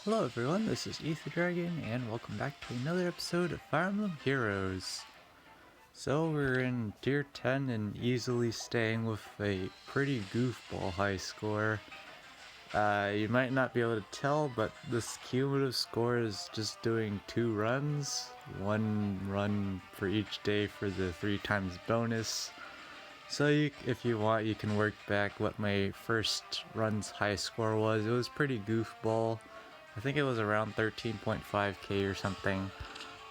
Hello everyone, this is Ether Dragon, and welcome back to another episode of Fire Emblem Heroes. So we're in Tier 10 and easily staying with a pretty goofball high score. You might not be able to tell, but this cumulative score is just doing 2 runs. 1 run for each day for the 3 times bonus. So if you want, you can work back what my first run's high score was. It was pretty goofball. I think it was around 13.5k or something.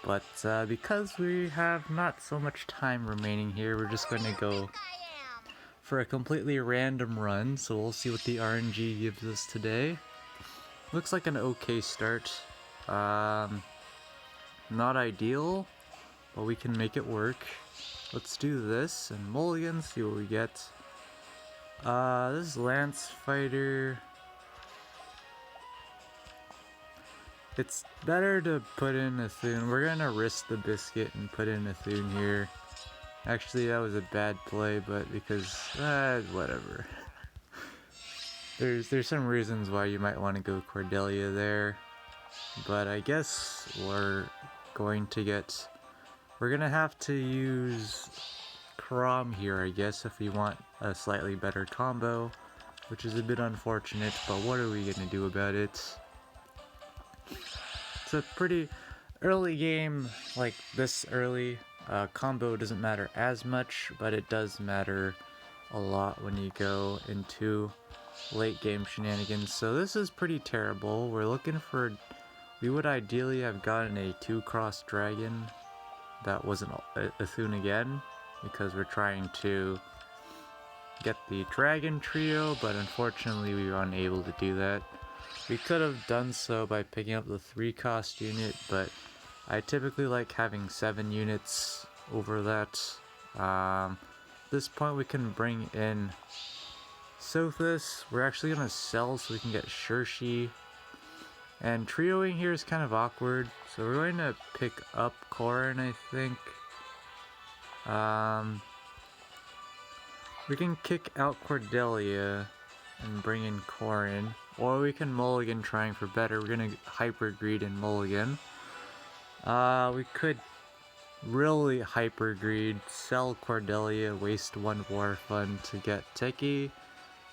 But because we have not so much time remaining here, we're just going to go for a completely random run. So we'll see what the RNG gives us today. Looks like an okay start. Not ideal, but we can make it work. Let's do this and mulligan, see what we get. This Lance Fighter. It's better to put in a Thune. We're gonna risk the biscuit and put in a Thune here. Actually, that was a bad play, but because whatever. There's some reasons why you might want to go Cordelia there, but I guess we're gonna have to use Crom here, I guess, if we want a slightly better combo, which is a bit unfortunate, but what are we gonna do about it? It's a pretty early game, like this early. Combo doesn't matter as much, but it does matter a lot when you go into late game shenanigans. So this is pretty terrible. We would ideally have gotten a 2-cross dragon that wasn't a Thune again, because we're trying to get the dragon trio, but unfortunately we were unable to do that. We could have done so by picking up the 3-cost unit, but I typically like having 7 units over that. At this point we can bring in Sothis. We're actually going to sell so we can get Shershi. And trioing here is kind of awkward, so we're going to pick up Corrin, I think. We can kick out Cordelia and bring in Corrin, or we can mulligan trying for better. We're going to hyper greed and mulligan. We could really hyper greed, sell Cordelia, waste 1 war fund to get Teki,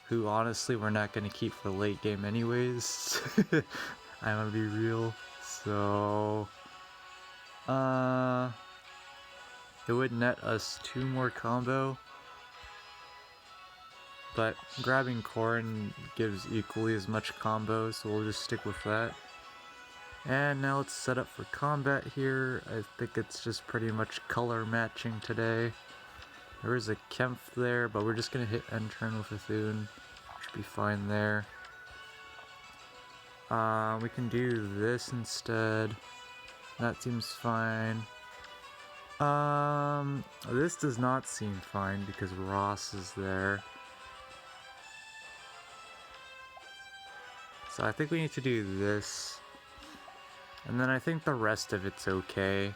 who honestly we're not going to keep for late game anyways. I'm gonna be real. So it would net us 2 more combo, but grabbing Corrin gives equally as much combo, so we'll just stick with that. And now let's set up for combat here. I think it's just pretty much color matching today. There is a Kempf there, but we're just gonna hit end turn with a Thune. Should be fine there. We can do this instead. That seems fine. This does not seem fine because Ross is there. So I think we need to do this. And then I think the rest of it's okay.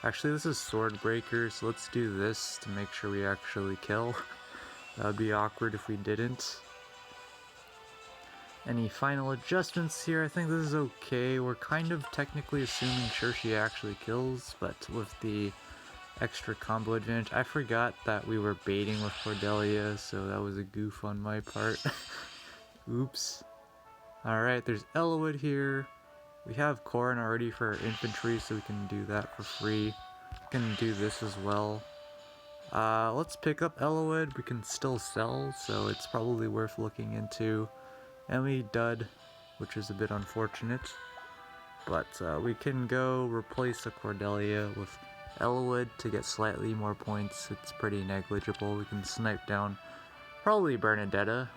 Actually, this is Swordbreaker, so let's do this to make sure we actually kill. That would be awkward if we didn't. Any final adjustments here? I think this is okay. We're kind of technically assuming Shershi actually kills, but with the extra combo advantage. I forgot that we were baiting with Cordelia, so that was a goof on my part. Oops. Alright, there's Elwood here. We have Corrin already for our infantry, so we can do that for free. We can do this as well. Let's pick up Elwood. We can still sell, so it's probably worth looking into. And we dud, which is a bit unfortunate. But we can go replace a Cordelia with Elwood to get slightly more points. It's pretty negligible. We can snipe down probably Bernadetta,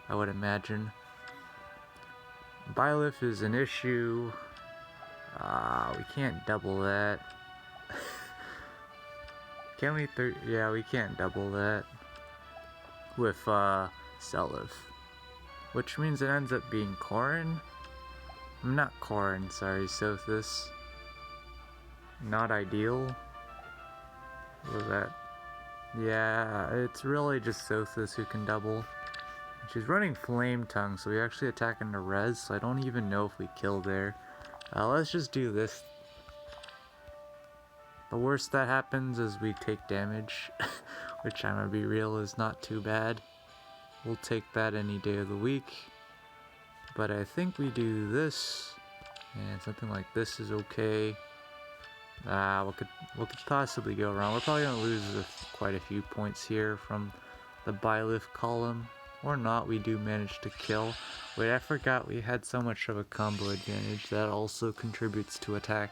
I would imagine. Byleth is an issue. We can't double that. Can we? Yeah, we can't double that with Selith. Which means it ends up being Corrin. Not Corrin, sorry, Sothis. Not ideal. What was that? Yeah, it's really just Sothis who can double. She's running Flame Tongue, so we actually attack into res, so I don't even know if we kill there. Let's just do this. The worst that happens is we take damage, which I'm gonna be real is not too bad. We'll take that any day of the week. But I think we do this, and something like this is okay. What could possibly go wrong? We're probably gonna lose quite a few points here from the Byleth column. Or not, we do manage to kill. Wait, I forgot we had so much of a combo advantage. That also contributes to attack.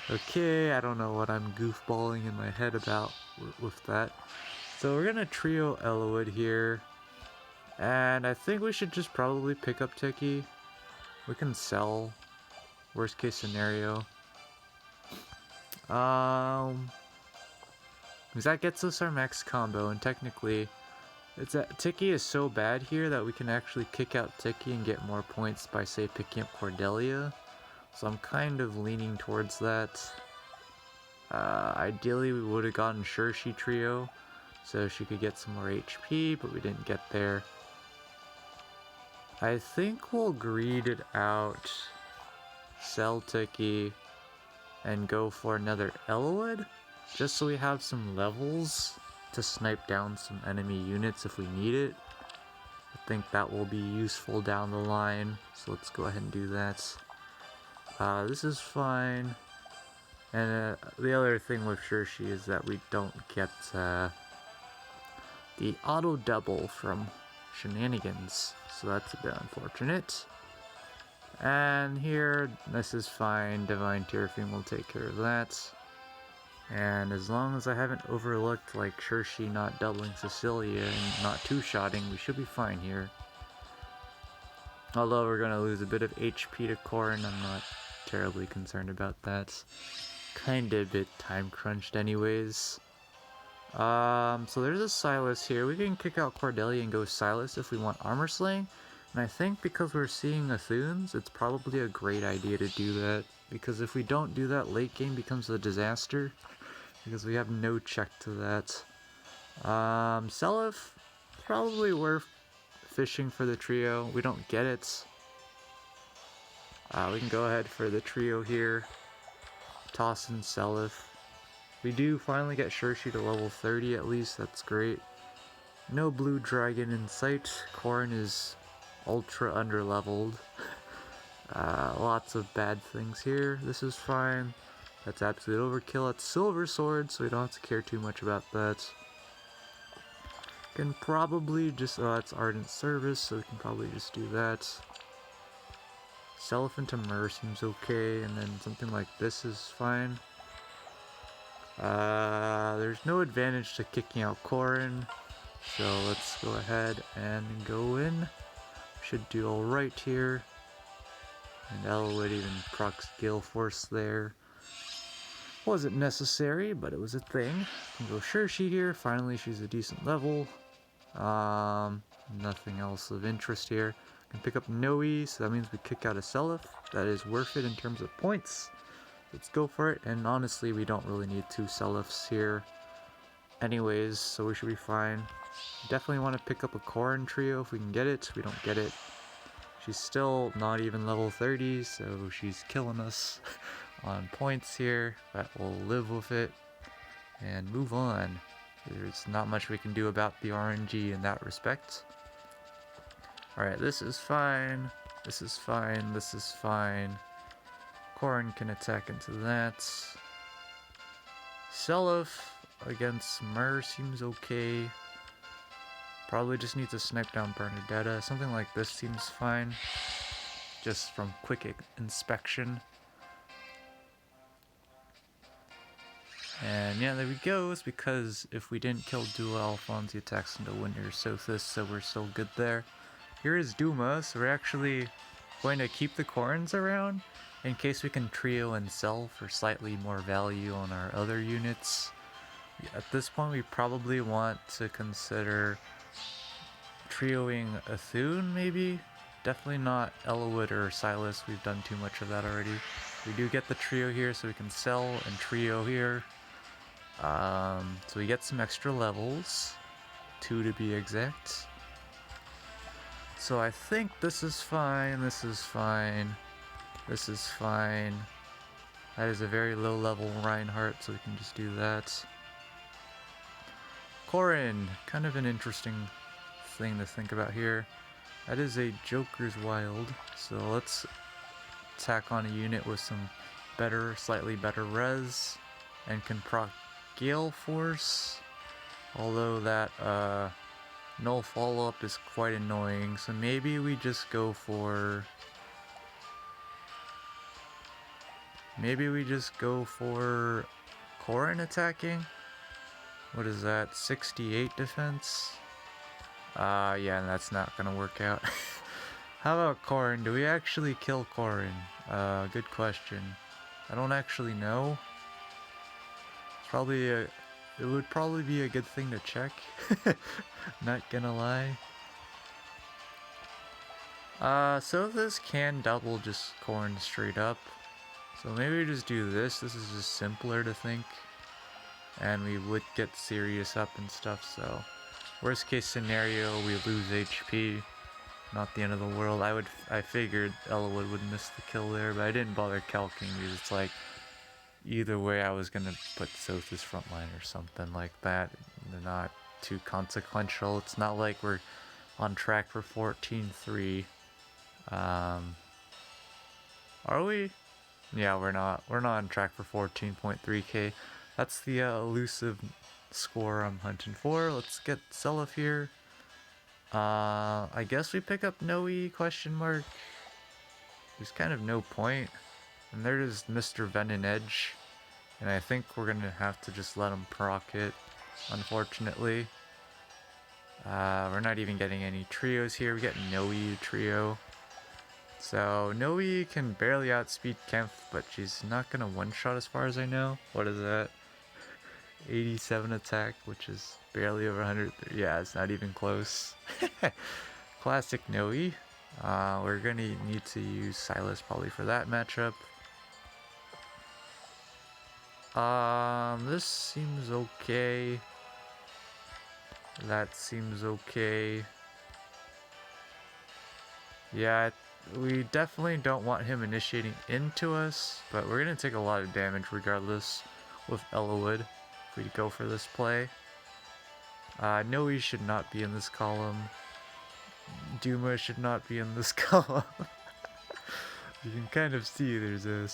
Okay, I don't know what I'm goofballing in my head about with that. So we're gonna trio Elowood here. And I think we should just probably pick up Tiki. We can sell. Worst case scenario. Because that gets us our max combo, and technically Tiki is so bad here that we can actually kick out Tiki and get more points by, say, picking up Cordelia. So I'm kind of leaning towards that. Ideally we would have gotten Shershi Trio, so she could get some more HP, but we didn't get there. I think we'll greed it out, sell Tiki, and go for another Elowood, just so we have some levels to snipe down some enemy units if we need it. I think that will be useful down the line, so let's go ahead and do that. This is fine. And the other thing with Shershi is that we don't get the auto double from Shenanigans, so that's a bit unfortunate. And here, this is fine. Divine Terraform will take care of that. And as long as I haven't overlooked like Shershi not doubling Cecilia and not two-shotting, we should be fine here. Although we're going to lose a bit of HP to Corrin, I'm not terribly concerned about that. Kinda a bit time crunched anyways. So there's a Silas here. We can kick out Cordelia and go Silas if we want armor slaying. And I think because we're seeing Athunes, it's probably a great idea to do that. Because if we don't do that, late game becomes a disaster. Because we have no check to that. Seliph, probably worth fishing for the trio. We don't get it. We can go ahead for the trio here. Toss in Seliph. We do finally get Shershi to level 30 at least, that's great. No blue dragon in sight. Corrin is ultra underleveled. Lots of bad things here. This is fine. That's absolute overkill. It's Silver Sword, so we don't have to care too much about that. Can probably just... it's Ardent Service, so we can probably just do that. Seliph into Myr seems okay, and then something like this is fine. There's no advantage to kicking out Corrin, so let's go ahead and go in. Should do alright here. And Elowood even procs Gale Force there. Wasn't necessary, but it was a thing. Can go Shershi here. Finally, she's a decent level. Nothing else of interest here. Can pick up Noe, so that means we kick out a Seliph. That is worth it in terms of points. Let's go for it, and honestly, we don't really need two Seliphs here anyways, so we should be fine. Definitely want to pick up a Corrin trio if we can get it. We don't get it. She's still not even level 30, so she's killing us on points here, but we'll live with it and move on. There's not much we can do about the RNG in that respect. Alright, this is fine. This is fine. This is fine. Corrin can attack into that. Seliph against Myr seems okay. Probably just needs to snipe down Bernadetta. Something like this seems fine. Just from quick inspection. And yeah, there we go. It's because if we didn't kill Dual Alphonse, he attacks into Winter Sothis, so we're still good there. Here is Duma, so we're actually going to keep the Corrins around in case we can trio and sell for slightly more value on our other units. At this point, we probably want to consider trioing Athune, maybe? Definitely not Elowood or Silas, we've done too much of that already. We do get the trio here, so we can sell and trio here. So we get some extra levels, 2 to be exact. So I think this is fine, this is fine, this is fine. That is a very low level Reinhardt, so we can just do that. Corrin, kind of an interesting thing to think about here. That is a Joker's Wild, so let's tack on a unit with some better, slightly better res, and can proc Gale Force, although that null follow-up is quite annoying, so maybe we just go for... Corrin attacking? What is that, 68 defense? Yeah, that's not gonna work out. How about Corrin? Do we actually kill Corrin? Good question. I don't actually know. It would probably be a good thing to check. Not gonna lie. So this can double just Corrin straight up. So maybe we just do this. This is just simpler to think. And we would get serious up and stuff, so... Worst case scenario, we lose HP. Not the end of the world. I figured Elwood would miss the kill there, but I didn't bother calcing because it's like... Either way, I was gonna put Sothis frontline or something like that. They're not too consequential. It's not like we're on track for 14-3. Are we? Yeah, we're not. We're not on track for 14.3k. That's the elusive score I'm hunting for. Let's get Seliph here. I guess we pick up Noe, question mark. There's kind of no point. And there's Mr. Venom Edge. And I think we're gonna have to just let him proc it, unfortunately. We're not even getting any trios here. We get Noe trio. So Noe can barely outspeed Kempf, but she's not gonna one-shot as far as I know. What is that? 87 attack, which is barely over 100. Yeah, it's not even close. Classic Noe. We're gonna need to use Silas probably for that matchup. This seems okay. That seems okay. Yeah, we definitely don't want him initiating into us, but we're gonna take a lot of damage regardless with Elwood if we go for this play. Noe should not be in this column. Duma should not be in this column. You can kind of see there's a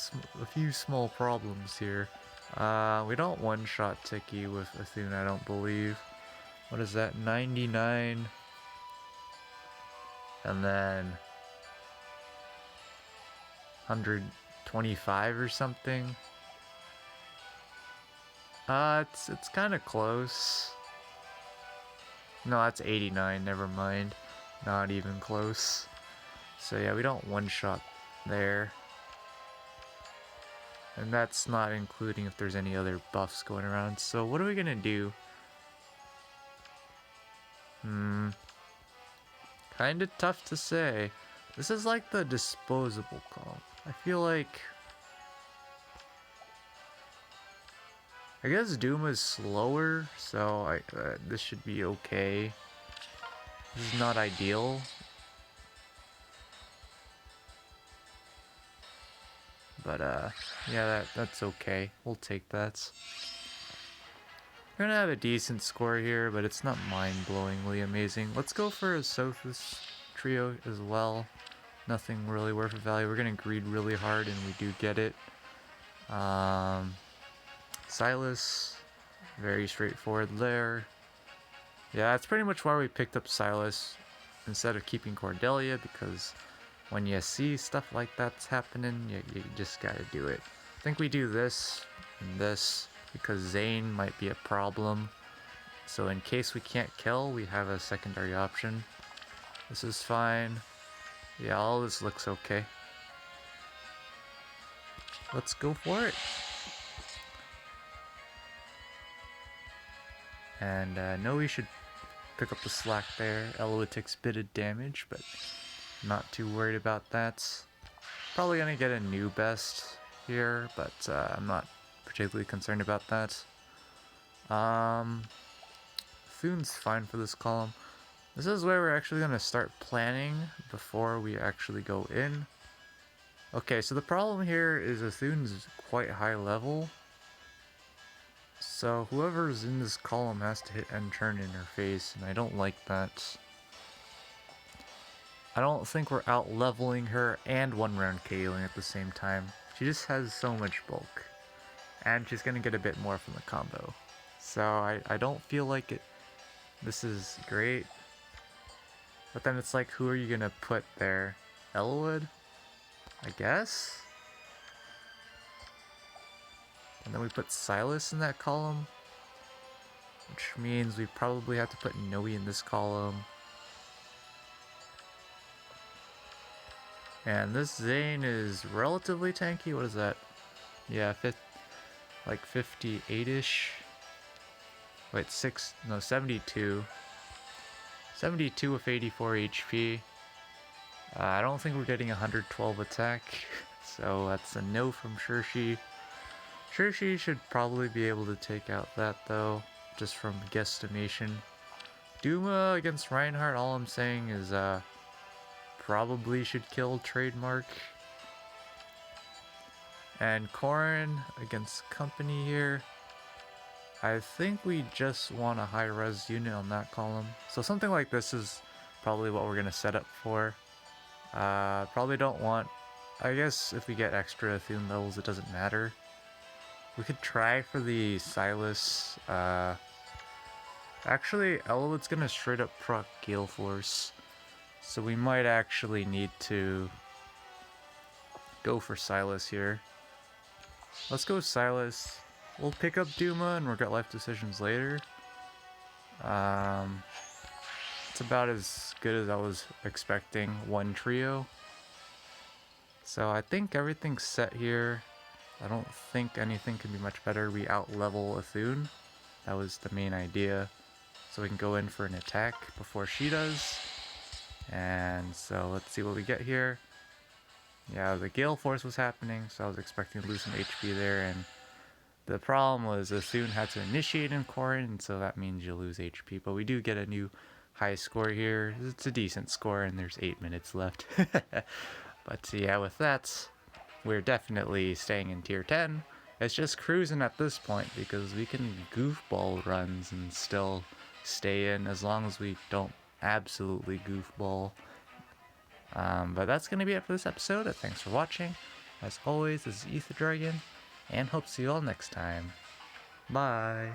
few small problems here. We don't one-shot Tiki with Athena, I don't believe. What is that? 99. And then 125 or something. It's kind of close. No, that's 89, never mind. Not even close. So yeah, we don't one-shot there. And that's not including if there's any other buffs going around. So what are we gonna do? Kinda tough to say. This is like the disposable call. I feel like... I guess Doom is slower, so this should be okay. This is not ideal. But yeah, that's okay. We'll take that. We're gonna have a decent score here, but it's not mind-blowingly amazing. Let's go for a Sothis trio as well. Nothing really worth of value. We're gonna greed really hard, and we do get it. Silas, very straightforward there. Yeah, that's pretty much why we picked up Silas instead of keeping Cordelia, because when you see stuff like that's happening, you just gotta do it. I think we do this and this because Zane might be a problem. So in case we can't kill, we have a secondary option. This is fine. Yeah, all this looks okay. Let's go for it. And no, we should pick up the slack there. Elwood takes a bit of damage, but not too worried about that. Probably gonna get a new best here, but I'm not particularly concerned about that. Thune's fine for this column. This is where we're actually going to start planning before we actually go in. Okay, so the problem here is Athune's quite high level. So whoever's in this column has to hit end turn in her face, and I don't like that. I don't think we're out leveling her and one round KOing at the same time. She just has so much bulk. And she's gonna get a bit more from the combo. So I don't feel like it. This is great. But then it's like, who are you gonna put there? Elwood? I guess? And then we put Silas in that column. Which means we probably have to put Noe in this column. And this Zane is relatively tanky. What is that? Yeah, like 58-ish. Wait, 72. 72 with 84 HP. I don't think we're getting 112 attack, so that's a no from Shershi. Shershi should probably be able to take out that though, just from guesstimation. Duma against Reinhardt, all I'm saying is probably should kill Trademark. And Corrin against Company here. I think we just want a high res unit on that column. So something like this is probably what we're going to set up for. Probably don't want... I guess if we get extra Athune levels, it doesn't matter. We could try for the Silas. Actually, Elwood's going to straight up proc Gale Force. So we might actually need to go for Silas here. Let's go Silas. We'll pick up Duma and regret life decisions later. It's about as good as I was expecting, one trio. So I think everything's set here. I don't think anything can be much better. We out-level Athune. That was the main idea. So we can go in for an attack before she does. And so let's see what we get here. Yeah, the Gale Force was happening, so I was expecting to lose some HP there, and the problem was Athune had to initiate in Corrin, and so that means you lose HP. But we do get a new high score here. It's a decent score, and there's 8 minutes left. But yeah, with that, we're definitely staying in tier 10. It's just cruising at this point, because we can goofball runs and still stay in, as long as we don't absolutely goofball. But that's going to be it for this episode. Thanks for watching. As always, this is Ether Dragon, and hope to see you all next time. Bye.